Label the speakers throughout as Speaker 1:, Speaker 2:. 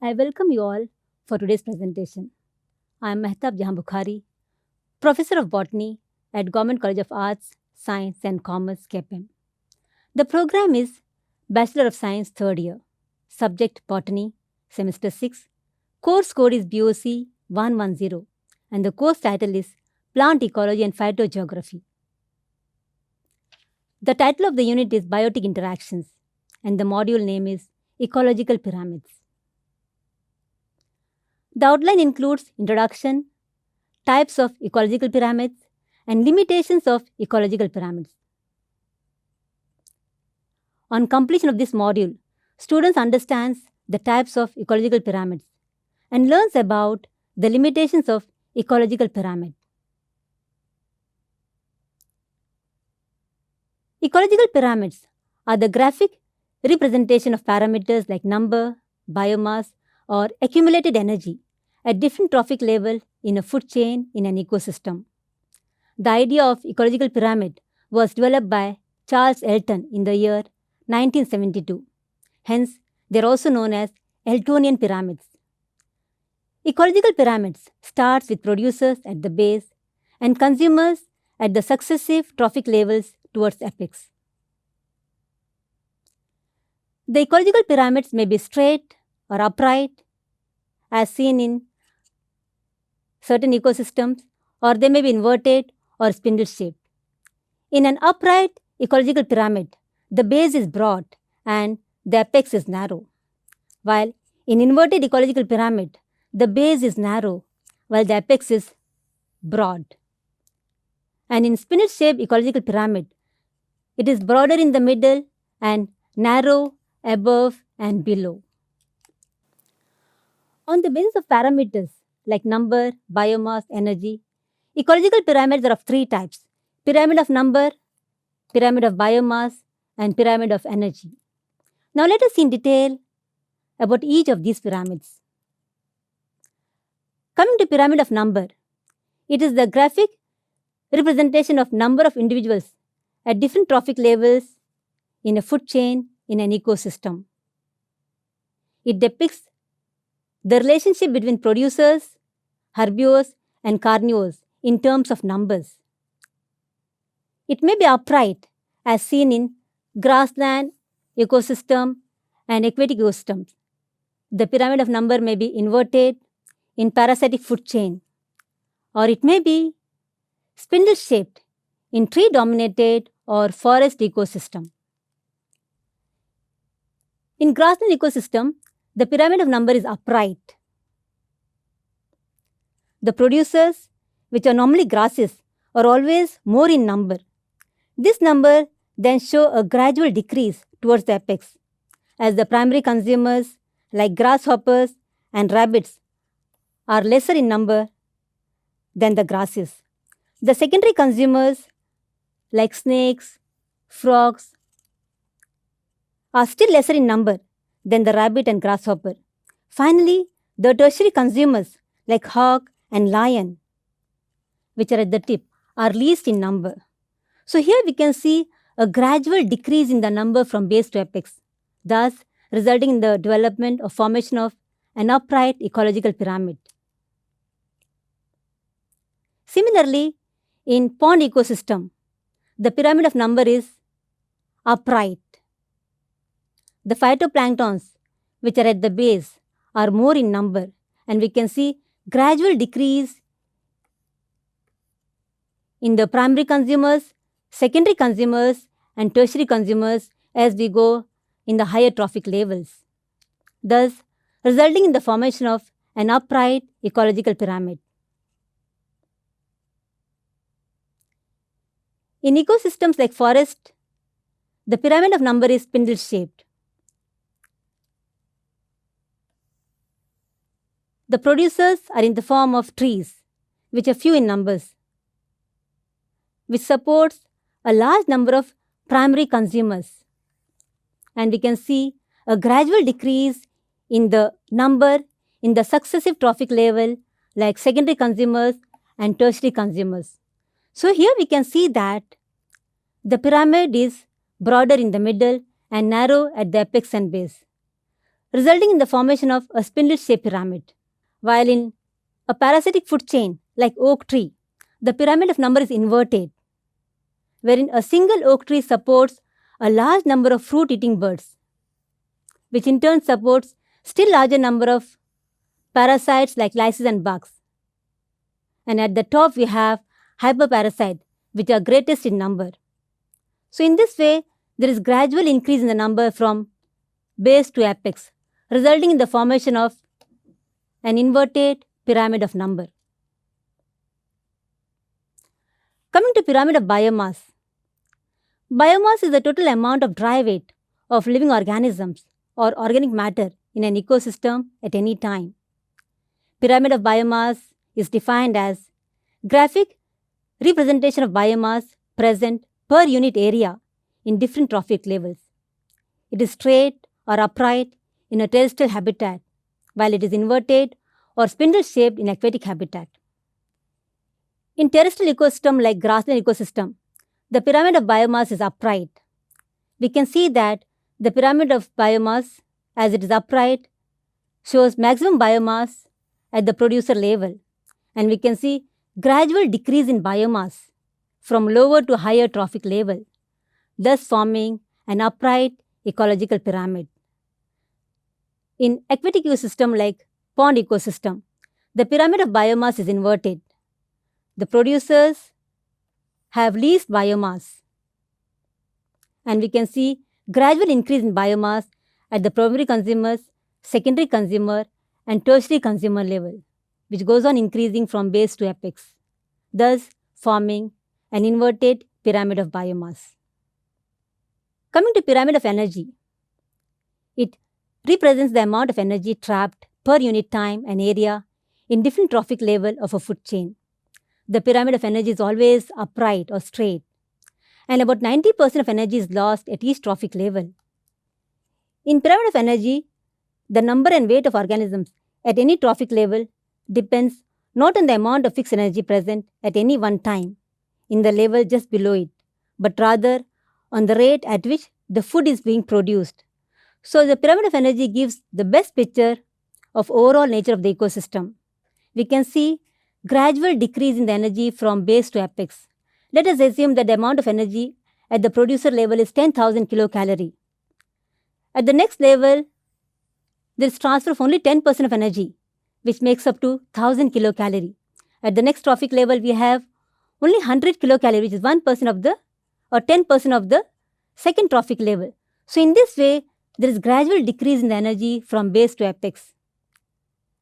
Speaker 1: I welcome you all for today's presentation. I am Mehtab Jahan Bukhari, Professor of Botany at Government College of Arts, Science and Commerce, KPM. The program is Bachelor of Science third year, subject Botany, semester 6, course code is BOC 110, and the course title is Plant Ecology and Phytogeography. The title of the unit is Biotic Interactions, and the module name is Ecological Pyramids. The outline includes introduction, types of ecological pyramids, and limitations of ecological pyramids. On completion of this module, students understands the types of ecological pyramids and learns about the limitations of ecological pyramid. Ecological pyramids are the graphic representation of parameters like number, biomass, or accumulated energy at different trophic level in a food chain in an ecosystem. The idea of ecological pyramid was developed by Charles Elton in the year 1972. Hence, they are also known as Eltonian pyramids. Ecological pyramids starts with producers at the base and consumers at the successive trophic levels towards apex. The ecological pyramids may be straight or upright, as seen in certain ecosystems, or they may be inverted or spindle-shaped. In an upright ecological pyramid, the base is broad and the apex is narrow, while in inverted ecological pyramid, the base is narrow while the apex is broad. And in spindle-shaped ecological pyramid, it is broader in the middle and narrow above and below. On the basis of parameters like number, biomass, energy, ecological pyramids are of three types: pyramid of number, pyramid of biomass, and pyramid of energy. Now let us see in detail about each of these pyramids. Coming to pyramid of number, it is the graphic representation of number of individuals at different trophic levels in a food chain in an ecosystem. It depicts the relationship between producers, herbivores, and carnivores in terms of numbers. It may be upright, as seen in grassland ecosystem and aquatic ecosystems. The pyramid of number may be inverted in parasitic food chain, or it may be spindle-shaped in tree-dominated or forest ecosystem. In grassland ecosystem, the pyramid of number is upright. The producers, which are normally grasses, are always more in number. This number then show a gradual decrease towards the apex, as the primary consumers like grasshoppers and rabbits are lesser in number than the grasses. The secondary consumers like snakes, frogs are still lesser in number than the rabbit and grasshopper. Finally, the tertiary consumers like hawk and lion, which are at the tip, are least in number. So here we can see a gradual decrease in the number from base to apex, thus resulting in the development or formation of an upright ecological pyramid. Similarly, in pond ecosystem, the pyramid of number is upright. The phytoplanktons, which are at the base, are more in number, and we can see gradual decrease in the primary consumers, secondary consumers, and tertiary consumers as we go in the higher trophic levels, thus resulting in the formation of an upright ecological pyramid. In ecosystems like forest, the pyramid of number is spindle-shaped. The producers are in the form of trees, which are few in numbers, which supports a large number of primary consumers. And we can see a gradual decrease in the number in the successive trophic level like secondary consumers and tertiary consumers. So here we can see that the pyramid is broader in the middle and narrow at the apex and base. resulting in the formation of a spindle-shaped pyramid. While in a parasitic food chain like oak tree, the pyramid of number is inverted, wherein a single oak tree supports a large number of fruit-eating birds, which in turn supports still larger number of parasites like lices and bugs. And at the top we have hyperparasites, which are greatest in number. So in this way, there is gradual increase in the number from base to apex, resulting in the formation of an inverted pyramid of number. Coming to pyramid of biomass. Biomass is the total amount of dry weight of living organisms or organic matter in an ecosystem at any time. Pyramid of biomass is defined as graphic representation of biomass present per unit area in different trophic levels. It is straight or upright in a terrestrial habitat, while it is inverted or spindle-shaped in aquatic habitat. In terrestrial ecosystem like grassland ecosystem, the pyramid of biomass is upright. We can see that the pyramid of biomass, as it is upright, shows maximum biomass at the producer level, and we can see gradual decrease in biomass from lower to higher trophic level, thus forming an upright ecological pyramid. In aquatic ecosystem like pond ecosystem, the pyramid of biomass is inverted. The producers have least biomass, and we can see gradual increase in biomass at the primary consumers, secondary consumer, and tertiary consumer level, which goes on increasing from base to apex, thus forming an inverted pyramid of biomass. Coming to pyramid of energy, it represents the amount of energy trapped per unit time and area in different trophic level of a food chain. The pyramid of energy is always upright or straight, and about 90% of energy is lost at each trophic level. In pyramid of energy, the number and weight of organisms at any trophic level depends not on the amount of fixed energy present at any one time in the level just below it, but rather on the rate at which the food is being produced. So the pyramid of energy gives the best picture of overall nature of the ecosystem. We can see gradual decrease in the energy from base to apex. Let us assume that the amount of energy at the producer level is 10,000 kilocalorie. At the next level, there is transfer of only 10% of energy, which makes up to 1000 kilocalorie. At the next trophic level, we have only 100 kilocalorie, which is 1% of the or 10% of the second trophic level. So in this way, there is gradual decrease in the energy from base to apex.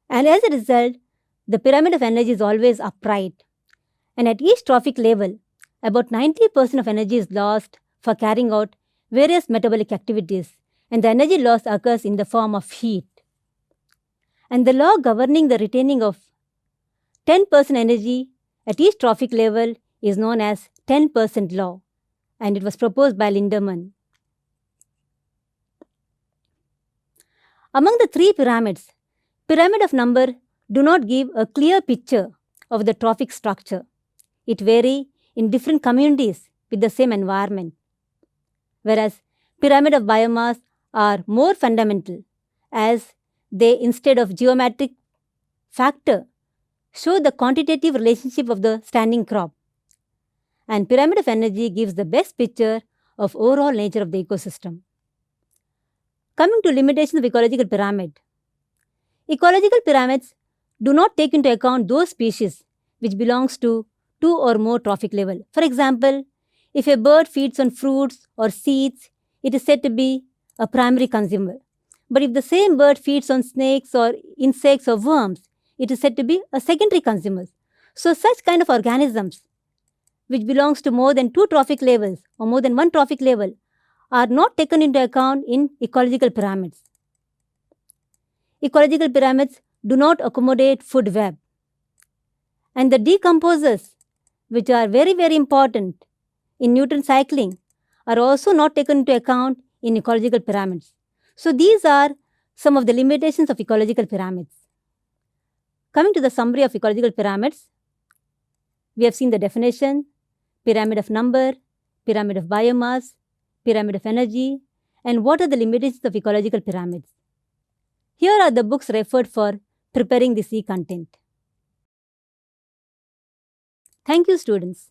Speaker 1: And as a result, the pyramid of energy is always upright. And at each trophic level, about 90% of energy is lost for carrying out various metabolic activities, and the energy loss occurs in the form of heat. And the law governing the retaining of 10% energy at each trophic level is known as 10% law, and it was proposed by Lindemann. Among the three pyramids, pyramid of number do not give a clear picture of the trophic structure. It varies in different communities with the same environment. Whereas pyramid of biomass are more fundamental, as they, instead of geometric factor, show the quantitative relationship of the standing crop. And pyramid of energy gives the best picture of overall nature of the ecosystem. Coming to limitations of ecological pyramid. Ecological pyramids do not take into account those species which belongs to two or more trophic level. For example, if a bird feeds on fruits or seeds, it is said to be a primary consumer. But if the same bird feeds on snakes or insects or worms, it is said to be a secondary consumer. So such kind of organisms which belongs to more than two trophic levels or more than one trophic level are not taken into account in ecological pyramids. Ecological pyramids do not accommodate food web. And the decomposers, which are very, very important in nutrient cycling, are also not taken into account in ecological pyramids. So these are some of the limitations of ecological pyramids. Coming to the summary of ecological pyramids, we have seen the definition, pyramid of number, pyramid of biomass, pyramid of energy, and what are the limitations of ecological pyramids. Here are the books referred for preparing the C content. Thank you, students.